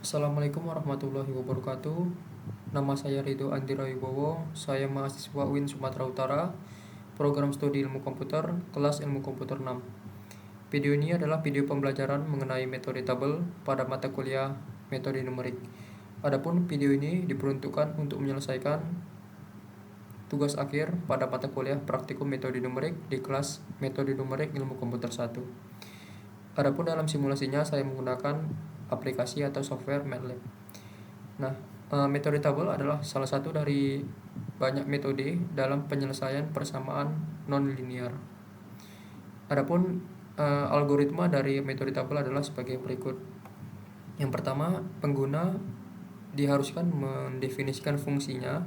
Assalamualaikum warahmatullahi wabarakatuh. Nama saya Ridho Andira Wibowo. Saya mahasiswa UIN Sumatera Utara, program studi ilmu komputer, kelas ilmu komputer 6. Video ini adalah video pembelajaran mengenai metode tabel pada mata kuliah metode numerik. Adapun video ini diperuntukkan untuk menyelesaikan tugas akhir pada mata kuliah praktikum metode numerik di kelas metode numerik ilmu komputer 1. Adapun dalam simulasinya saya menggunakan aplikasi atau software MATLAB. Nah, metode tabel adalah salah satu dari banyak metode dalam penyelesaian persamaan nonlinear. Adapun algoritma dari metode tabel adalah sebagai berikut. Yang pertama, pengguna diharuskan mendefinisikan fungsinya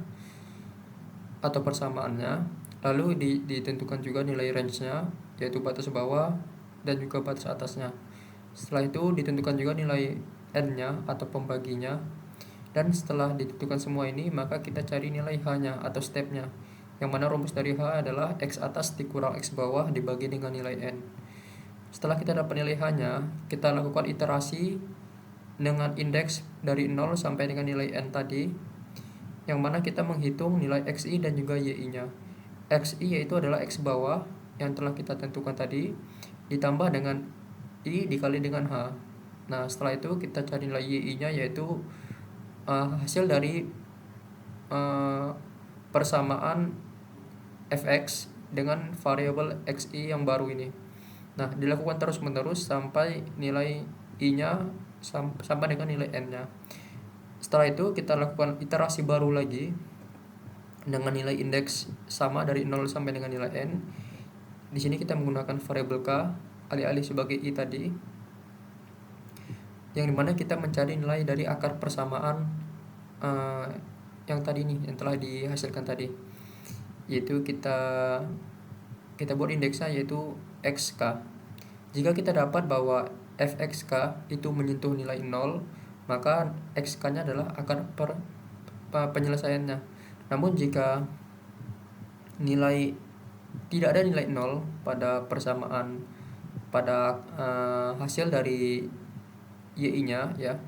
atau persamaannya, lalu ditentukan juga nilai range-nya, yaitu batas bawah dan juga batas atasnya. Setelah itu ditentukan juga nilai n-nya atau pembaginya. Dan setelah ditentukan semua ini, maka kita cari nilai h-nya atau step-nya, yang mana rumus dari h adalah x atas dikurang x bawah dibagi dengan nilai n. Setelah kita dapat nilai h-nya, kita lakukan iterasi dengan indeks dari 0 sampai dengan nilai n tadi, yang mana kita menghitung nilai xi dan juga yi-nya. Xi yaitu adalah x bawah yang telah kita tentukan tadi, ditambah dengan i dikali dengan h. Nah, setelah itu kita cari nilai yi-nya, yaitu hasil dari persamaan fx dengan variabel xi yang baru ini. Nah, dilakukan terus-menerus sampai nilai i-nya sampai dengan nilai n-nya. Setelah itu kita lakukan iterasi baru lagi dengan nilai indeks sama dari 0 sampai dengan nilai n. Di sini kita menggunakan variabel k alih-alih sebagai i tadi, yang dimana kita mencari nilai dari akar persamaan yang tadi nih, yang telah dihasilkan tadi, yaitu kita buat indeksnya yaitu xk. Jika kita dapat bahwa fxk itu menyentuh nilai 0, maka xk-nya adalah akar penyelesaiannya. Namun jika tidak ada nilai 0 pada persamaan pada hasil dari yi-nya ya,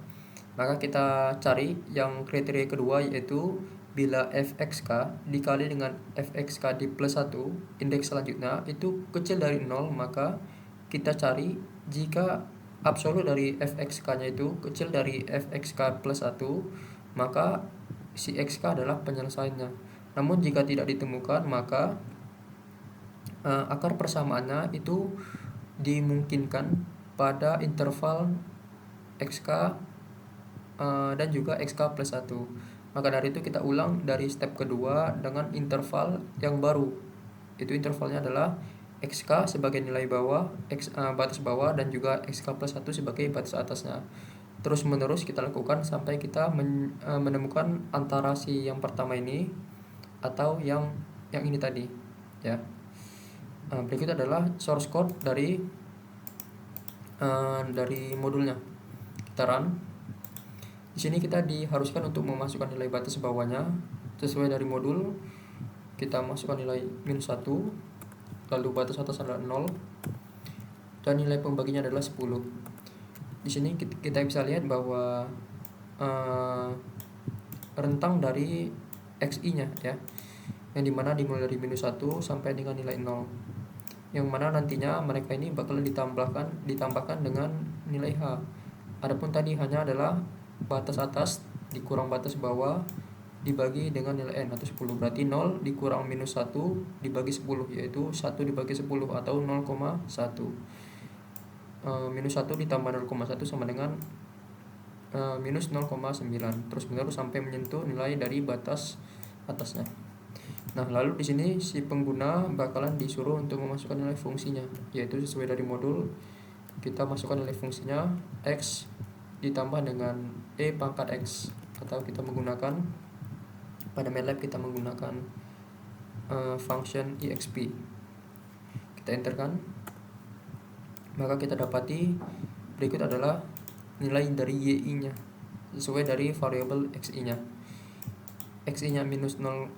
maka kita cari yang kriteria kedua, yaitu bila fxk dikali dengan fxk di plus 1, indeks selanjutnya itu kecil dari 0, maka kita cari jika absolut dari fxk-nya itu kecil dari fxk plus 1, maka si xk adalah penyelesaiannya. Namun jika tidak ditemukan, maka akar persamaannya itu dimungkinkan pada interval xk dan juga xk plus 1. Maka dari itu kita ulang dari step kedua dengan interval yang baru. Itu intervalnya adalah xk sebagai nilai bawah, batas bawah, dan juga xk plus 1 sebagai batas atasnya. Terus menerus kita lakukan sampai kita menemukan antara si yang pertama ini atau yang ini tadi ya. Berikut adalah source code dari modulnya. Kita run. Di sini kita diharuskan untuk memasukkan nilai batas bawahnya sesuai dari modul. Kita masukkan nilai -1, lalu batas atas adalah 0, dan nilai pembaginya adalah 10. Di sini kita bisa lihat bahwa rentang dari xi-nya ya, yang dimana dimulai dari -1 sampai dengan nilai 0, yang mana nantinya mereka ini bakal ditambahkan dengan nilai h. Adapun tadi hanya adalah batas atas dikurang batas bawah dibagi dengan nilai n atau 10. Berarti 0 dikurang -1 dibagi 10, yaitu 1 dibagi 10 atau 0,1. -1 ditambah 0,1 sama dengan -0,9, terus menerus sampai menyentuh nilai dari batas atasnya. Nah, lalu di sini si pengguna bakalan disuruh untuk memasukkan nilai fungsinya, yaitu sesuai dari modul. Kita masukkan nilai fungsinya x ditambah dengan e pangkat x, atau kita menggunakan pada MATLAB kita menggunakan function exp. Kita enterkan, maka kita dapati berikut adalah nilai dari yi-nya sesuai dari variabel xi-nya. Xi-nya -1,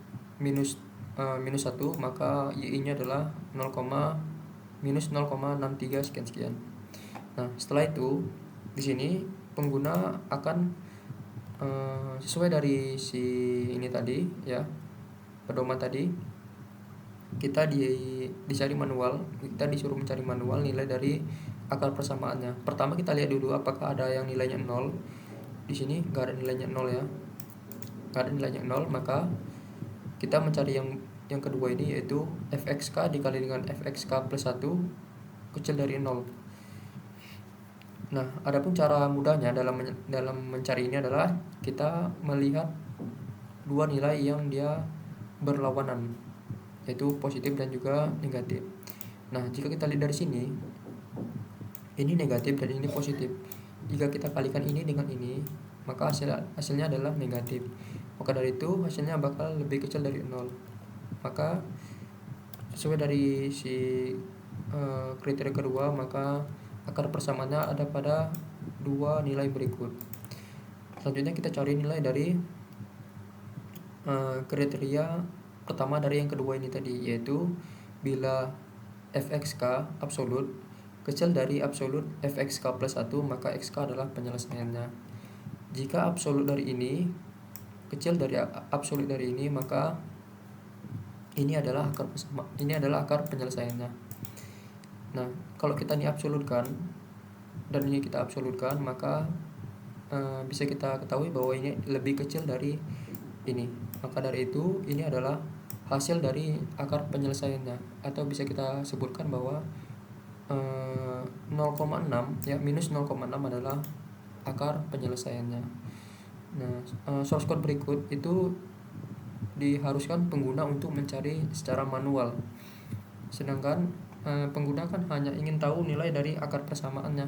maka yi-nya adalah -0,63 sekian. Nah, setelah itu di sini pengguna akan sesuai dari si ini tadi ya, pedoman tadi, kita dicari manual, kita disuruh mencari manual nilai dari akar persamaannya. Pertama kita lihat dulu apakah ada yang nilainya 0. Di sini nggak ada nilainya 0 ya, nggak ada nilainya 0, maka kita mencari yang kedua ini, yaitu fxk dikali dengan fxk plus 1 kecil dari 0. Nah, adapun cara mudahnya dalam mencari ini adalah kita melihat dua nilai yang dia berlawanan, yaitu positif dan juga negatif. Nah, jika kita lihat dari sini, ini negatif dan ini positif. Jika kita kalikan ini dengan ini, maka hasilnya adalah negatif. Maka dari itu hasilnya bakal lebih kecil dari 0. Maka sesuai dari si kriteria kedua, maka akar persamaannya ada pada dua nilai berikut. Selanjutnya kita cari nilai dari kriteria pertama dari yang kedua ini tadi, yaitu bila fxk absolut kecil dari absolut fxk plus 1, maka xk adalah penyelesaiannya. Jika absolut dari ini kecil dari absolut dari ini, maka ini adalah akar penyelesaiannya. Nah, kalau kita ini absolutkan dan ini kita absolutkan, maka bisa kita ketahui bahwa ini lebih kecil dari ini. Maka dari itu ini adalah hasil dari akar penyelesaiannya, atau bisa kita sebutkan bahwa 0,6 ya, minus 0,6 adalah akar penyelesaiannya. Nah, source code berikut itu diharuskan pengguna untuk mencari secara manual, sedangkan pengguna kan hanya ingin tahu nilai dari akar persamaannya.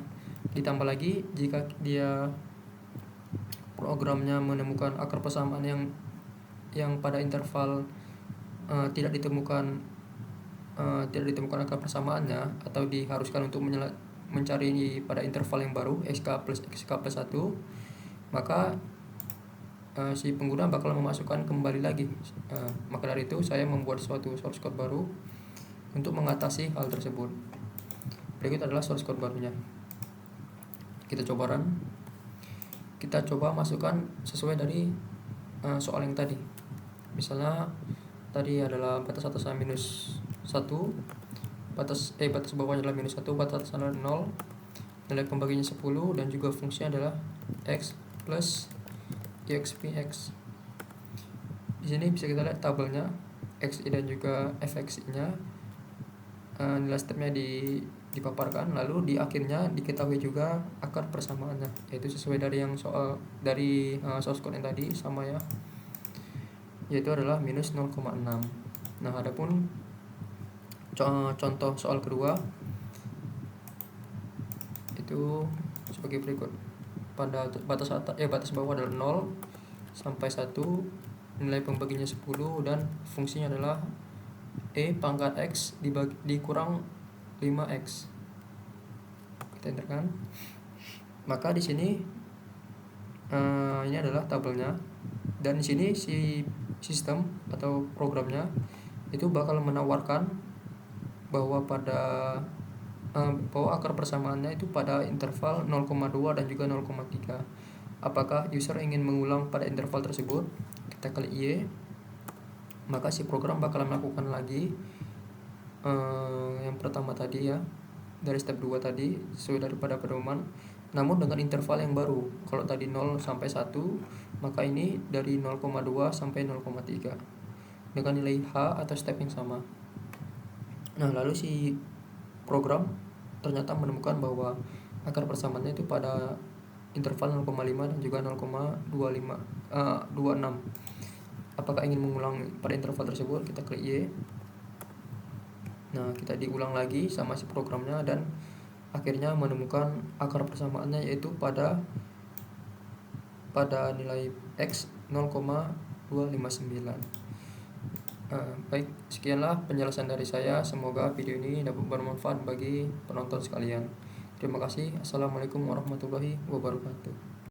Ditambah lagi jika dia programnya menemukan akar persamaan yang pada interval tidak ditemukan akar persamaannya, atau diharuskan untuk mencari pada interval yang baru xk plus 1, maka si pengguna bakal memasukkan kembali lagi. Maka dari itu saya membuat suatu source code baru untuk mengatasi hal tersebut. Berikut adalah source code barunya. Kita coba run. Kita coba masukkan sesuai dari soal yang tadi. Misalnya tadi adalah batas atasnya minus 1, batas bawahnya adalah minus 1, batas atasnya adalah 0, nilai pembaginya 10, dan juga fungsinya adalah x plus exp(x). Di sini bisa kita lihat tabelnya xi dan juga fxi-nya. Nilai stepnya dipaparkan, lalu di akhirnya diketahui juga akar persamaannya, yaitu sesuai dari yang soal dari source code yang tadi sama ya, yaitu adalah minus 0,6. Nah, adapun contoh soal kedua itu sebagai berikut. Pada batas bawah adalah 0 sampai 1, nilai pembaginya 10, dan fungsinya adalah e pangkat x dikurang 5x. Kita enterkan. Maka di sini ini adalah tabelnya, dan di sini si sistem atau programnya itu bakal menawarkan bahwa bahwa akar persamaannya itu pada interval 0,2 dan juga 0,3. Apakah user ingin mengulang pada interval tersebut? Kita klik Y, maka si program bakal melakukan lagi yang pertama tadi ya, dari step 2 tadi sesuai daripada pedoman, namun dengan interval yang baru. Kalau tadi 0 sampai 1, maka ini dari 0,2 sampai 0,3 dengan nilai H atau step yang sama. Nah, lalu si program ternyata menemukan bahwa akar persamaannya itu pada interval 0,5 dan juga 0,26. Apakah ingin mengulang pada interval tersebut? Kita klik Y. Nah, kita diulang lagi sama si programnya, dan akhirnya menemukan akar persamaannya yaitu pada nilai X 0,259. Baik, sekianlah penjelasan dari saya. Semoga video ini dapat bermanfaat bagi penonton sekalian. Terima kasih. Assalamualaikum warahmatullahi wabarakatuh.